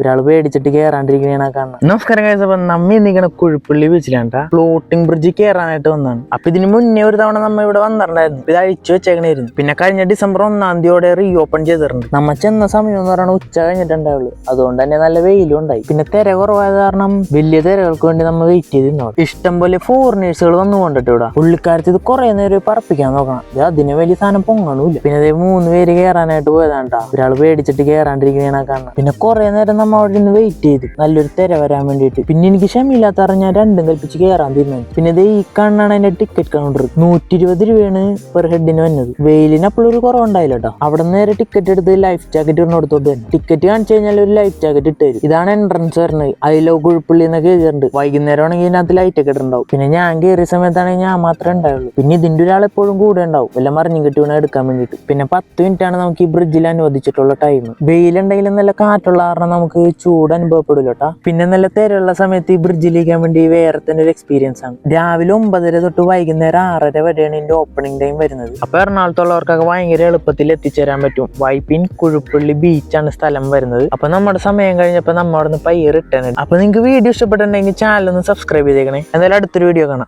ഒരാൾ പേടിച്ചിട്ട് കയറാണ്ടിരിക്കണ കാണാം. നമസ്കാരം guys, അപ്പൊ നമ്മ നിൽക്കണ കുഴിപ്പള്ളി ബീച്ചിലാണ്ടാ ഫ്ലോട്ടിംഗ് ബ്രിഡ്ജ് കയറാനായിട്ട് വന്നതാണ്. അപ്പൊ ഇതിന് മുന്നേ ഒരു തവണ നമ്മ ഇവിടെ വന്നിട്ടുണ്ടായിരുന്നു. ഇത് അഴിച്ചു വെച്ചേക്കണായിരുന്നു. പിന്നെ കഴിഞ്ഞ ഡിസംബർ 1-ാം തീയതിയോടെ റീ ഓപ്പൺ ചെയ്തിട്ടുണ്ട്. നമ്മ ചെന്ന സമയം എന്ന് പറയുന്നത് ഉച്ച കഴിഞ്ഞിട്ടുണ്ടാവുള്ളൂ. അതുകൊണ്ട് തന്നെ നല്ല വെയിലും ഉണ്ടായി. പിന്നെ തിര കുറവായത് കാരണം വലിയ തിരകൾക്ക് വേണ്ടി നമ്മൾ വെയിറ്റ് ചെയ്തിരുന്നു. ഇഷ്ടം പോലെ ഫോറിനേഴ്സുകൾ വന്നു കൊണ്ടിട്ട് ഇവിടെ പുള്ളിക്കാരത്ത് ഇത് കുറെ നേരം പറപ്പിക്കാൻ നോക്കണം. അതിന് വലിയ സാധനം പൊങ്ങണമില്ല. പിന്നെ 3 പേര് കയറാനായിട്ട് പോയതാണ്ടാ. ഒരാൾ പേടിച്ചിട്ട് കയറാണ്ടിരിക്കണ കാണാം. പിന്നെ കുറെ നേരം നമ്മ അവിടെ നിന്ന് വെയിറ്റ് ചെയ്ത് നല്ലൊരു തിര വരാൻ വേണ്ടിയിട്ട്. പിന്നെ എനിക്ക് ക്ഷമയില്ലാത്ത ഞാൻ രണ്ടും കൽപ്പിച്ച് കയറാൻ തീരുമാനിച്ചു. പിന്നെ ഇത് ഈ കാണാണ് അതിന്റെ ടിക്കറ്റ് കൗണ്ടർ. 120 രൂപയാണ് പെർ ഹെഡിന് വന്നത്. വെയിലിന് അപ്പോൾ ഒരു കുറവുണ്ടായില്ല കേട്ടോ. അവിടെ നേരെ ടിക്കറ്റ് എടുത്ത് ലൈഫ് ജാക്കറ്റ് ഇടുന്നോടത്തോട്ട് തന്നെ ടിക്കറ്റ് കാണിച്ചു കഴിഞ്ഞാൽ ഒരു ലൈഫ് ജാക്കറ്റ് ഇട്ട് തരും. ഇതാണ് എൻട്രൻസ് വരുന്നത്. അതിലോ കുഴിപ്പള്ളി എന്നൊക്കെ എഴുതിയിട്ടുണ്ട്. വൈകുന്നേരം ആണെങ്കിൽ ഇതിനകത്ത് ലൈറ്റ് ഒക്കെ ഇട്ടുണ്ടാവും. പിന്നെ ഞാൻ കയറിയ സമയത്താണെങ്കിൽ ഞാൻ മാത്രമേ ഉണ്ടാവുള്ളൂ. പിന്നെ ഇതിന്റെ ഒരാൾ എപ്പോഴും കൂടെ ഉണ്ടാവും, എല്ലാം മറിഞ്ഞും കിട്ടി വേണം എടുക്കാൻ വേണ്ടിയിട്ട്. പിന്നെ 10 മിനിറ്റാണ് നമുക്ക് ഈ ബ്രിഡ്ജിൽ അനുവദിച്ചിട്ടുള്ള ടൈം. വെയിലുണ്ടെങ്കിലും നല്ല കാറ്റുള്ള കാരണം നമുക്ക് ചൂട് അനുഭവപ്പെടില്ല കേട്ടോ. പിന്നെ നല്ല തിരയുള്ള സമയത്ത് ഈ ബ്രിഡ്ജിലിരിക്കാൻ വേണ്ടി വേറെ തന്നെ ഒരു എക്സ്പീരിയൻസ് ആണ്. രാവിലെ 9:30 തൊട്ട് വൈകുന്നേരം 6:30 വരെയാണ് ഇതിന്റെ ഓപ്പണിംഗ് ടൈം വരുന്നത്. അപ്പൊ എറണാകുളത്തുള്ളവർക്കൊക്കെ ഭയങ്കര എളുപ്പത്തിൽ എത്തിച്ചേരാൻ പറ്റും. വൈപ്പിൻ കുഴിപ്പള്ളി ബീച്ചാണ് സ്ഥലം വരുന്നത്. അപ്പൊ നമ്മുടെ സമയം കഴിഞ്ഞപ്പോ നമ്മ അവിടെ നിന്ന് പയ്യെ റിട്ടേൺ. അപ്പൊ നിങ്ങൾക്ക് വീഡിയോ ഇഷ്ടപ്പെട്ടിട്ടുണ്ടെങ്കിൽ ചാനൽ ഒന്ന് സബ്സ്ക്രൈബ് ചെയ്തേക്കണേ. എന്തായാലും അടുത്തൊരു വീഡിയോ കാണാം.